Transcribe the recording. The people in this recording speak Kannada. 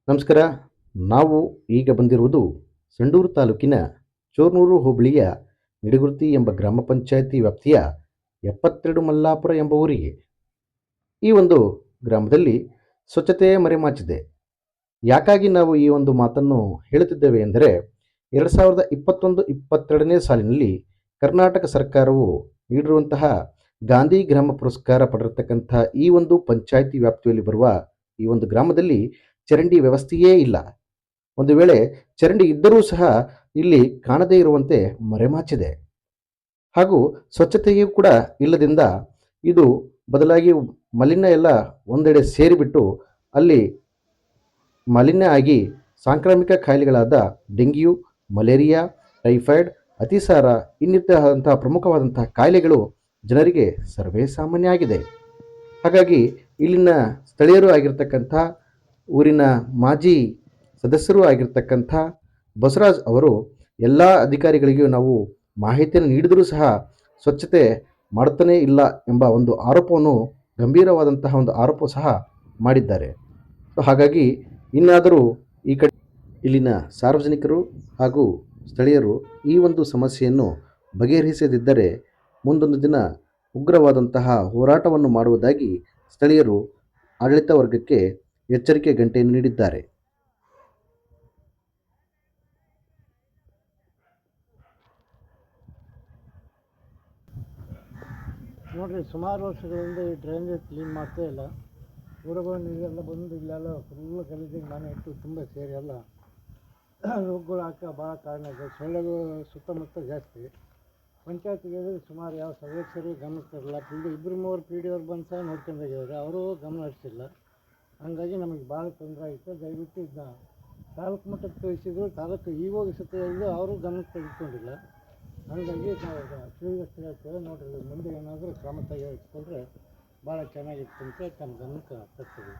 ನಮಸ್ಕಾರ. ನಾವು ಈಗ ಬಂದಿರುವುದು ಸಂಡೂರು ತಾಲೂಕಿನ ಚೋರ್ನೂರು ಹೋಬಳಿಯ ನಿಡಗುರ್ತಿ ಎಂಬ ಗ್ರಾಮ ಪಂಚಾಯಿತಿ ವ್ಯಾಪ್ತಿಯ 72 ಮಲ್ಲಾಪುರ ಎಂಬ ಊರಿಗೆ. ಈ ಒಂದು ಗ್ರಾಮದಲ್ಲಿ ಸ್ವಚ್ಛತೆ ಮರೆಮಾಚಿದೆ. ಯಾಕಾಗಿ ನಾವು ಈ ಒಂದು ಮಾತನ್ನು ಹೇಳುತ್ತಿದ್ದೇವೆ ಎಂದರೆ 2021-22ನೇ ಸಾಲಿನಲ್ಲಿ ಕರ್ನಾಟಕ ಸರ್ಕಾರವು ನೀಡಿರುವಂತಹ ಗಾಂಧಿ ಗ್ರಾಮ ಪುರಸ್ಕಾರ ಪಡೆದಿರತಕ್ಕಂಥ ಈ ಒಂದು ಪಂಚಾಯಿತಿ ವ್ಯಾಪ್ತಿಯಲ್ಲಿ ಬರುವ ಈ ಒಂದು ಗ್ರಾಮದಲ್ಲಿ ಚರಂಡಿ ವ್ಯವಸ್ಥೆಯೇ ಇಲ್ಲ. ಒಂದು ವೇಳೆ ಚರಂಡಿ ಇದ್ದರೂ ಸಹ ಇಲ್ಲಿ ಕಾಣದೇ ಇರುವಂತೆ ಮರೆಮಾಚಿದೆ. ಹಾಗೂ ಸ್ವಚ್ಛತೆಯೂ ಕೂಡ ಇಲ್ಲದಿಂದ ಇದು ಬದಲಾಗಿ ಮಾಲಿನ್ಯ ಎಲ್ಲ ಒಂದೆಡೆ ಸೇರಿಬಿಟ್ಟು ಅಲ್ಲಿ ಮಾಲಿನ್ಯ ಆಗಿ ಸಾಂಕ್ರಾಮಿಕ ಕಾಯಿಲೆಗಳಾದ ಡೆಂಗ್ಯೂ, ಮಲೇರಿಯಾ, ಟೈಫಾಯ್ಡ್, ಅತಿಸಾರ ಇನ್ನಿತರದಂತಹ ಪ್ರಮುಖವಾದಂತಹ ಕಾಯಿಲೆಗಳು ಜನರಿಗೆ ಸರ್ವೇ ಸಾಮಾನ್ಯ ಆಗಿದೆ. ಹಾಗಾಗಿ ಇಲ್ಲಿನ ಸ್ಥಳೀಯರು ಆಗಿರ್ತಕ್ಕಂಥ ಊರಿನ ಮಾಜಿ ಸದಸ್ಯರು ಆಗಿರ್ತಕ್ಕಂಥ ಬಸವರಾಜ್ ಅವರು ಎಲ್ಲ ಅಧಿಕಾರಿಗಳಿಗೂ ನಾವು ಮಾಹಿತಿಯನ್ನು ನೀಡಿದರೂ ಸಹ ಸ್ವಚ್ಛತೆ ಮಾಡುತ್ತಾನೇ ಇಲ್ಲ ಎಂಬ ಒಂದು ಆರೋಪವನ್ನು ಗಂಭೀರವಾದಂತಹ ಒಂದು ಆರೋಪ ಸಹ ಮಾಡಿದ್ದಾರೆ. ಹಾಗಾಗಿ ಇನ್ನಾದರೂ ಈ ಕಡೆ ಇಲ್ಲಿನ ಸಾರ್ವಜನಿಕರು ಹಾಗೂ ಸ್ಥಳೀಯರು ಈ ಒಂದು ಸಮಸ್ಯೆಯನ್ನು ಬಗೆಹರಿಸದಿದ್ದರೆ ಮುಂದೊಂದು ದಿನ ಉಗ್ರವಾದಂತಹ ಹೋರಾಟವನ್ನು ಮಾಡುವುದಾಗಿ ಸ್ಥಳೀಯರು ಆಡಳಿತ ವರ್ಗಕ್ಕೆ ಎಚ್ಚರಿಕೆ ಗಂಟೆಯನ್ನು ನೀಡಿದ್ದಾರೆ. ನೋಡಿರಿ, ಸುಮಾರು ವರ್ಷಗಳಿಂದ ಈ ಡ್ರೈನೇಜ್ ಕ್ಲೀನ್ ಮಾಡ್ತಾ ಇಲ್ಲ. ಊರುಗಳ ನೀರೆಲ್ಲ ಬಂದು ಇಲ್ಲೆಲ್ಲ ಫುಲ್ಲು ಗಲೀಜಿಗೆ ಮನೆ ಇಟ್ಟು ತುಂಬ ಸೇರಿ ಎಲ್ಲ ರೋಗಗಳು ಭಾಳ ಕಾರಣ ಇದೆ. ಸೊಳ್ಳೆಗಳು ಸುತ್ತಮುತ್ತ ಜಾಸ್ತಿ. ಪಂಚಾಯತಿಗೆ ಸುಮಾರು ಯಾವ ಸದಸ್ಯರು ಗಮನಿಸ್ತಿರಲ್ಲ. ಇಬ್ಬರು ಮೂವರು ಪಿ ಡಿ ಅವ್ರು ಬಂದು ಸಹ ನೋಡ್ಕೊಂಡೋಗಿದ್ದಾರೆ, ಅವರು ಗಮನ ಹರಿಸಿಲ್ಲ. ಹಾಗಾಗಿ ನಮಗೆ ಭಾಳ ತೊಂದರೆ ಆಯಿತು. ದಯವಿಟ್ಟು ಇದನ್ನ ತಾಲೂಕು ಮಟ್ಟಕ್ಕೆ ತಿಳಿಸಿದ್ರು, ತಾಲೂಕು ಇವಾಗ ಸತ್ಯದಲ್ಲಿ ಅವರು ಗಮನಕ್ಕೆ ತೆಗೆದುಕೊಂಡಿಲ್ಲ. ಹಾಗಾಗಿ ನಾವು ತಿಳಿದಷ್ಟು ಹೇಳ್ತೇವೆ. ನೋಡಿರಿ, ಮುಂದೆ ಏನಾದರೂ ಕ್ರಮ ತೆಗೆದುಕೊಂಡ್ರೆ ಭಾಳ ಚೆನ್ನಾಗಿತ್ತು ಅಂತ ನಮ್ಮ ಗಮನಕ್ಕೆ ತರ್ತೀವಿ.